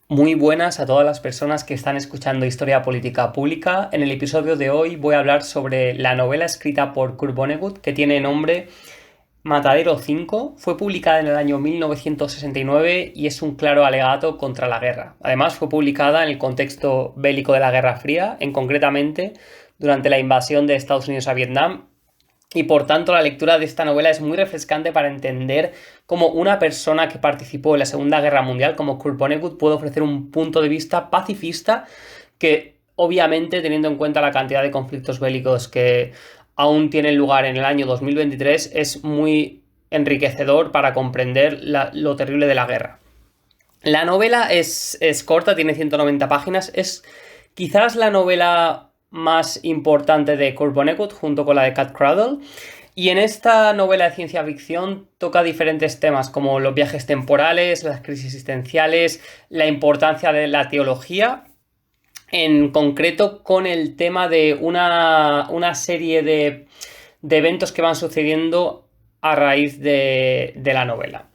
Muy buenas a todas las personas que están escuchando Historia Política Pública. En el episodio de hoy voy a hablar sobre la novela escrita por Kurt Vonnegut que tiene nombre Matadero 5. Fue publicada en el año 1969 y es un claro alegato contra la guerra. Además, fue publicada en el contexto bélico de la Guerra Fría, concretamente durante la invasión de Estados Unidos a Vietnam. Y por tanto, la lectura de esta novela es muy refrescante para entender cómo una persona que participó en la Segunda Guerra Mundial, como Kurt Vonnegut, puede ofrecer un punto de vista pacifista que, obviamente, teniendo en cuenta la cantidad de conflictos bélicos que aún tienen lugar en el año 2023, es muy enriquecedor para comprender lo terrible de la guerra. La novela es corta, tiene 190 páginas, es quizás la novela más importante de Kurt Vonnegut junto con la de Cat Cradle. Y en esta novela de ciencia ficción toca diferentes temas como los viajes temporales, las crisis existenciales, la importancia de la teología, en concreto con el tema de una serie de eventos que van sucediendo a raíz de la novela.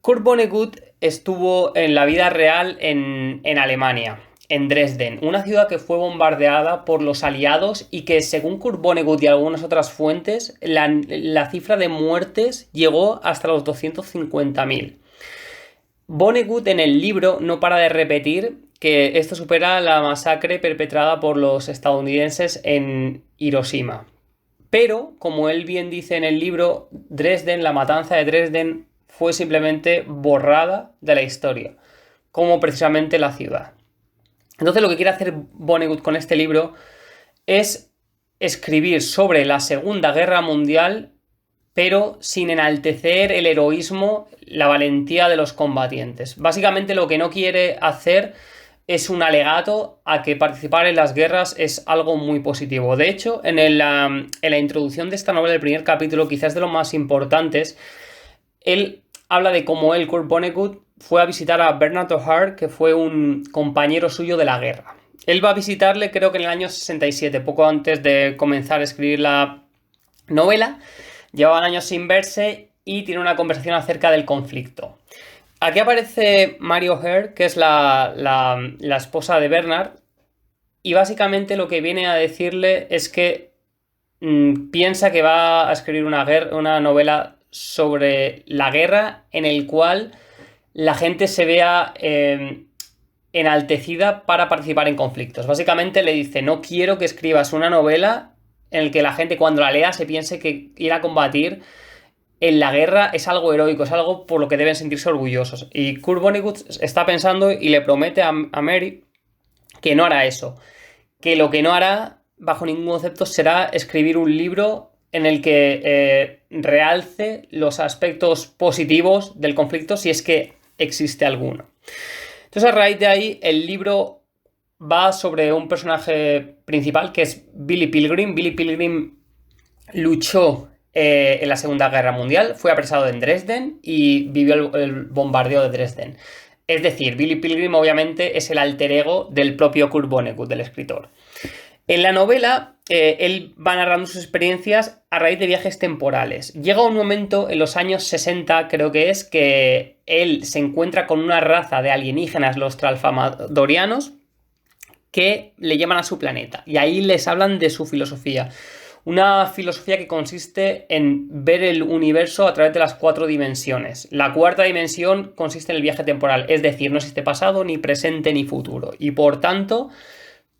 Kurt Vonnegut estuvo en la vida real en Alemania, en Dresden, una ciudad que fue bombardeada por los aliados y que, según Kurt Vonnegut y algunas otras fuentes, la cifra de muertes llegó hasta los 250.000. Vonnegut en el libro no para de repetir que esto supera la masacre perpetrada por los estadounidenses en Hiroshima. Pero, como él bien dice en el libro, Dresden, la matanza de Dresden, fue simplemente borrada de la historia, como precisamente la ciudad. Entonces, lo que quiere hacer Vonnegut con este libro es escribir sobre la Segunda Guerra Mundial, pero sin enaltecer el heroísmo, la valentía de los combatientes. Básicamente, lo que no quiere hacer es un alegato a que participar en las guerras es algo muy positivo. De hecho, en la introducción de esta novela, el primer capítulo, quizás de los más importantes, él habla de cómo él, Kurt Vonnegut, fue a visitar a Bernard O'Hare, que fue un compañero suyo de la guerra. Él va a visitarle, creo que en el año 67, poco antes de comenzar a escribir la novela. Llevaban años sin verse y tiene una conversación acerca del conflicto. Aquí aparece Mary O'Hare, que es la esposa de Bernard, y básicamente lo que viene a decirle es que piensa que va a escribir una novela sobre la guerra en el cual la gente se vea enaltecida para participar en conflictos. Básicamente le dice, no quiero que escribas una novela en la que la gente cuando la lea se piense que ir a combatir en la guerra es algo heroico, es algo por lo que deben sentirse orgullosos. Y Kurt Vonnegut está pensando y le promete a Mary que no hará eso, que lo que no hará bajo ningún concepto será escribir un libro en el que realce los aspectos positivos del conflicto, si es que existe alguno. Entonces, a raíz de ahí, el libro va sobre un personaje principal que es Billy Pilgrim. Billy Pilgrim luchó en la Segunda Guerra Mundial, fue apresado en Dresden y vivió el bombardeo de Dresden. Es decir, Billy Pilgrim obviamente es el alter ego del propio Kurt Vonnegut, del escritor. En la novela, él va narrando sus experiencias a raíz de viajes temporales. Llega un momento en los años 60, creo que es, que él se encuentra con una raza de alienígenas, los Tralfamadorianos, que le llaman a su planeta. Y ahí les hablan de su filosofía. Una filosofía que consiste en ver el universo a través de las 4 dimensiones. La cuarta dimensión consiste en el viaje temporal, es decir, no existe pasado, ni presente, ni futuro. Y por tanto,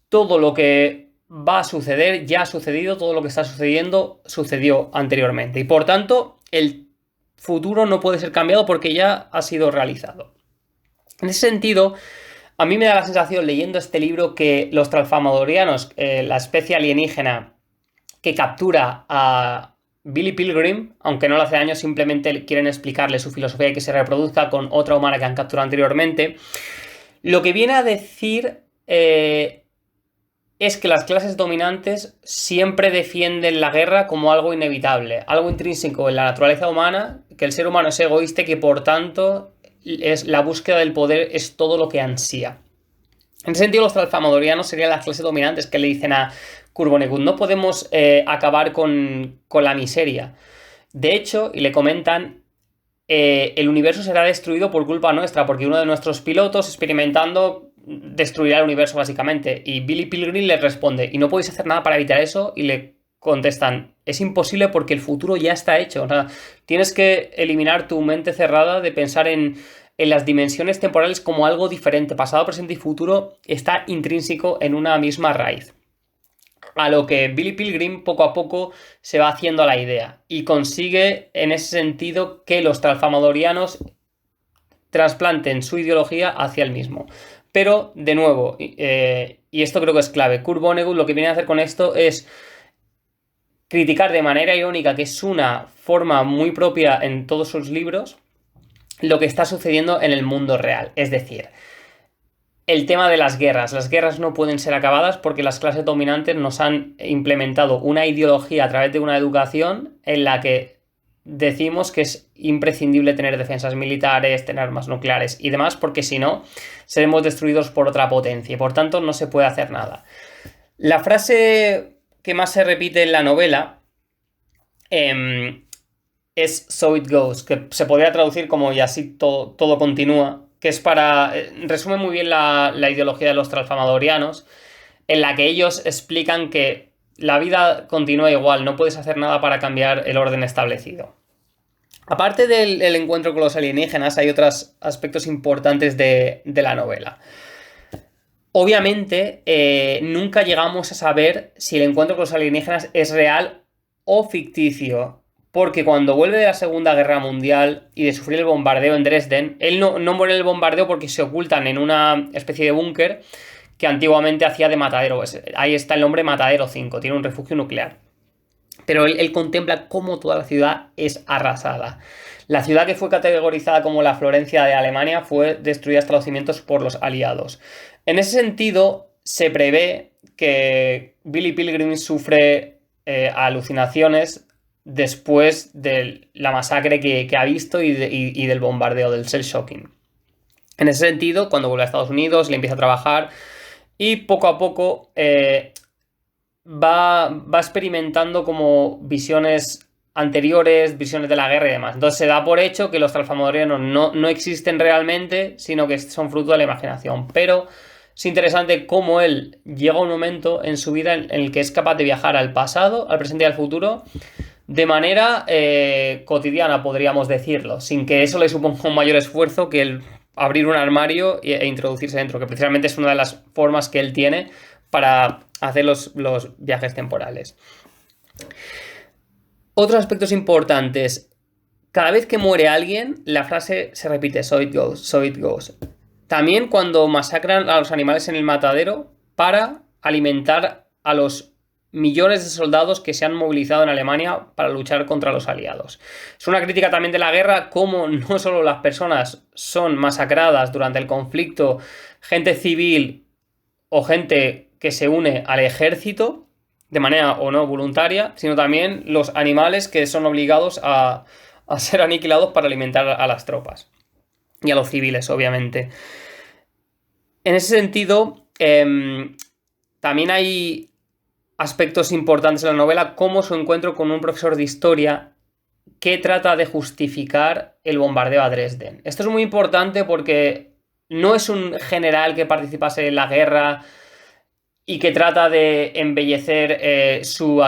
todo lo que va a suceder ya ha sucedido, todo lo que está sucediendo sucedió anteriormente. Y por tanto, el futuro no puede ser cambiado porque ya ha sido realizado. En ese sentido, a mí me da la sensación leyendo este libro que los Tralfamadorianos, la especie alienígena que captura a Billy Pilgrim, aunque no le hace daño, simplemente quieren explicarle su filosofía y que se reproduzca con otra humana que han capturado anteriormente. Lo que viene a decir es que las clases dominantes siempre defienden la guerra como algo inevitable, algo intrínseco en la naturaleza humana, que el ser humano es egoísta y que por tanto la búsqueda del poder es todo lo que ansía. En ese sentido, los tralfamadorianos serían las clases dominantes que le dicen a Kurt Vonnegut, no podemos acabar con la miseria. De hecho, y le comentan, el universo será destruido por culpa nuestra, porque uno de nuestros pilotos experimentando destruirá el universo básicamente. Y Billy Pilgrim le responde, ¿y no podéis hacer nada para evitar eso? Y le contestan, es imposible porque el futuro ya está hecho. O sea, tienes que eliminar tu mente cerrada de pensar en las dimensiones temporales como algo diferente. Pasado, presente y futuro está intrínseco en una misma raíz. A lo que Billy Pilgrim poco a poco se va haciendo a la idea y consigue en ese sentido que los transfamadorianos trasplanten su ideología hacia el mismo. Pero, de nuevo, y esto creo que es clave, Kurt Vonnegut lo que viene a hacer con esto es criticar de manera irónica, que es una forma muy propia en todos sus libros, lo que está sucediendo en el mundo real. Es decir, el tema de las guerras. Las guerras no pueden ser acabadas porque las clases dominantes nos han implementado una ideología a través de una educación en la que decimos que es imprescindible tener defensas militares, tener armas nucleares y demás, porque si no, seremos destruidos por otra potencia y por tanto no se puede hacer nada. La frase que más se repite en la novela es "so it goes", que se podría traducir como "y así todo continúa", que es para... resume muy bien la ideología de los transfamadorianos, en la que ellos explican que la vida continúa igual, no puedes hacer nada para cambiar el orden establecido. Aparte del encuentro con los alienígenas, hay otros aspectos importantes de la novela. Obviamente, nunca llegamos a saber si el encuentro con los alienígenas es real o ficticio, porque cuando vuelve de la Segunda Guerra Mundial y de sufrir el bombardeo en Dresden, él no muere en el bombardeo porque se ocultan en una especie de búnker que antiguamente hacía de matadero. Ahí está el nombre Matadero 5, tiene un refugio nuclear. Pero él contempla cómo toda la ciudad es arrasada. La ciudad que fue categorizada como la Florencia de Alemania fue destruida hasta los cimientos por los aliados. En ese sentido, se prevé que Billy Pilgrim sufre alucinaciones después de la masacre que ha visto y del bombardeo, del shell shocking. En ese sentido, cuando vuelve a Estados Unidos, le empieza a trabajar y poco a poco va experimentando como visiones anteriores, visiones de la guerra y demás. Entonces se da por hecho que los transfamadorianos no existen realmente, sino que son fruto de la imaginación. Pero es interesante cómo él llega a un momento en su vida en el que es capaz de viajar al pasado, al presente y al futuro de manera cotidiana, podríamos decirlo, sin que eso le suponga un mayor esfuerzo que el abrir un armario e introducirse dentro, que precisamente es una de las formas que él tiene para hacer los viajes temporales. Otros aspectos importantes. Cada vez que muere alguien, la frase se repite, "so it goes, so it goes". También cuando masacran a los animales en el matadero para alimentar a los millones de soldados que se han movilizado en Alemania para luchar contra los aliados. Es una crítica también de la guerra, cómo no solo las personas son masacradas durante el conflicto, gente civil o gente que se une al ejército de manera o no voluntaria, sino también los animales que son obligados a ser aniquilados para alimentar a las tropas y a los civiles, obviamente. En ese sentido, también hay aspectos importantes en la novela, como su encuentro con un profesor de historia que trata de justificar el bombardeo a Dresden. Esto es muy importante porque no es un general que participase en la guerra y que trata de embellecer su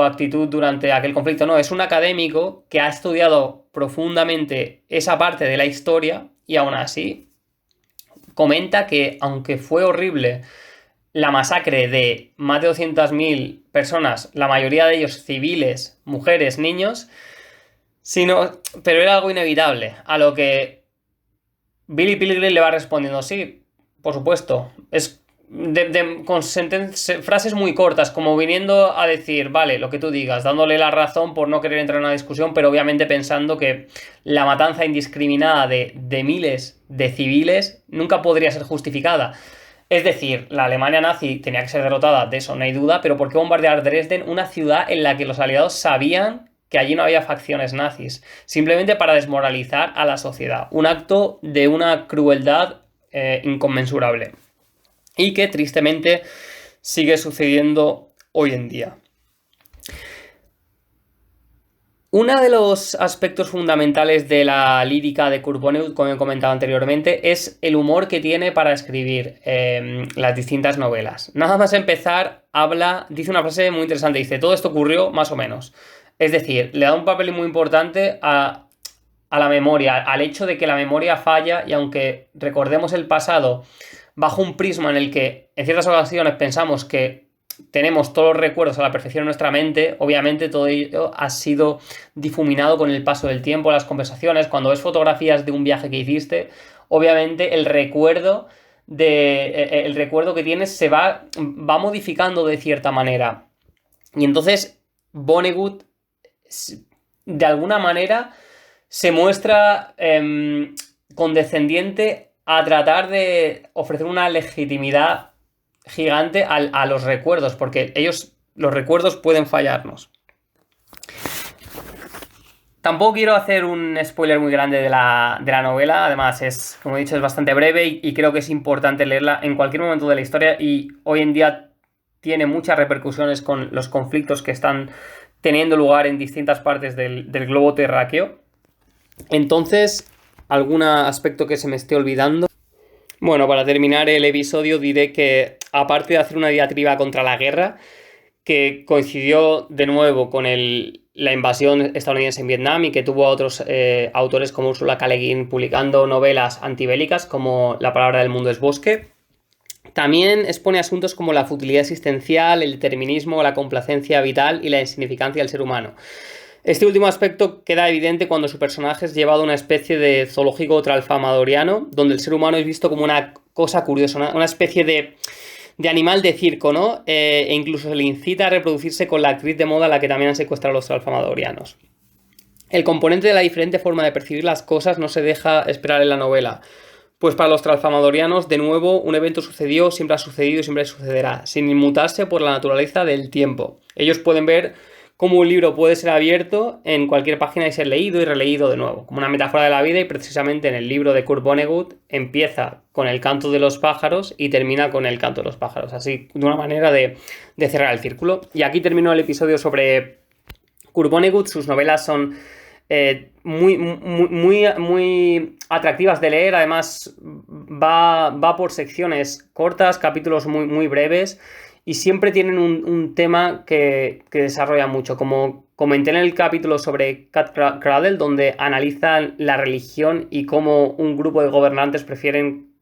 actitud durante aquel conflicto. No, es un académico que ha estudiado profundamente esa parte de la historia y aún así comenta que, aunque fue horrible la masacre de más de 200.000 personas, la mayoría de ellos civiles, mujeres, niños, pero era algo inevitable, a lo que Billy Pilgrim le va respondiendo, sí, por supuesto, es con frases muy cortas, como viniendo a decir, vale, lo que tú digas, dándole la razón por no querer entrar en una discusión, pero obviamente pensando que la matanza indiscriminada de miles de civiles nunca podría ser justificada. Es decir, la Alemania nazi tenía que ser derrotada, de eso no hay duda, pero ¿por qué bombardear Dresden, una ciudad en la que los aliados sabían que allí no había facciones nazis? Simplemente para desmoralizar a la sociedad. Un acto de una crueldad inconmensurable. Y que tristemente sigue sucediendo hoy en día. Uno de los aspectos fundamentales de la lírica de Kurt Vonnegut, como he comentado anteriormente, es el humor que tiene para escribir las distintas novelas. Nada más empezar, dice una frase muy interesante, dice, todo esto ocurrió más o menos. Es decir, le da un papel muy importante a la memoria, al hecho de que la memoria falla y aunque recordemos el pasado bajo un prisma en el que en ciertas ocasiones pensamos que tenemos todos los recuerdos a la perfección en nuestra mente, obviamente todo ello ha sido difuminado con el paso del tiempo, las conversaciones, cuando ves fotografías de un viaje que hiciste, obviamente el recuerdo que tienes se va modificando de cierta manera. Y entonces Vonnegut, de alguna manera, se muestra condescendiente a tratar de ofrecer una legitimidad gigante a los recuerdos, porque los recuerdos pueden fallarnos. Tampoco quiero hacer un spoiler muy grande de la novela, además como he dicho, es bastante breve y creo que es importante leerla en cualquier momento de la historia y hoy en día tiene muchas repercusiones con los conflictos que están teniendo lugar en distintas partes del globo terráqueo. Entonces, ¿algún aspecto que se me esté olvidando? Bueno, para terminar el episodio diré que, aparte de hacer una diatriba contra la guerra, que coincidió de nuevo con la invasión estadounidense en Vietnam y que tuvo a otros autores como Ursula K. Le Guin publicando novelas antibélicas como La palabra del mundo es bosque, también expone asuntos como la futilidad existencial, el determinismo, la complacencia vital y la insignificancia del ser humano. Este último aspecto queda evidente cuando su personaje es llevado a una especie de zoológico tralfamadoriano, donde el ser humano es visto como una cosa curiosa, una especie de animal de circo, ¿no? E incluso se le incita a reproducirse con la actriz de moda a la que también han secuestrado los tralfamadorianos. El componente de la diferente forma de percibir las cosas no se deja esperar en la novela. Pues para los tralfamadorianos, de nuevo, un evento sucedió, siempre ha sucedido y siempre sucederá, sin inmutarse por la naturaleza del tiempo. Ellos pueden ver cómo un libro puede ser abierto en cualquier página y ser leído y releído de nuevo, como una metáfora de la vida, y precisamente en el libro de Kurt Vonnegut empieza con el canto de los pájaros y termina con el canto de los pájaros, así de una manera de cerrar el círculo. Y aquí termino el episodio sobre Kurt Vonnegut. Sus novelas son muy atractivas de leer, además va por secciones cortas, capítulos muy breves, y siempre tienen un tema que desarrolla mucho, como comenté en el capítulo sobre Cat Cradle, donde analizan la religión y cómo un grupo de gobernantes prefieren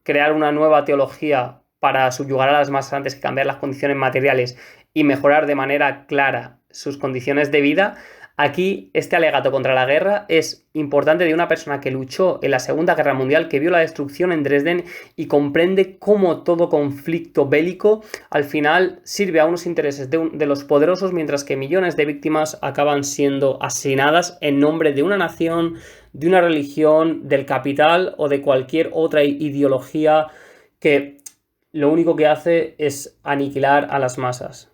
crear una nueva teología para subyugar a las masas antes que cambiar las condiciones materiales y mejorar de manera clara sus condiciones de vida. Aquí este alegato contra la guerra es importante de una persona que luchó en la Segunda Guerra Mundial, que vio la destrucción en Dresden y comprende cómo todo conflicto bélico al final sirve a unos intereses de los poderosos, mientras que millones de víctimas acaban siendo asesinadas en nombre de una nación, de una religión, del capital o de cualquier otra ideología que lo único que hace es aniquilar a las masas.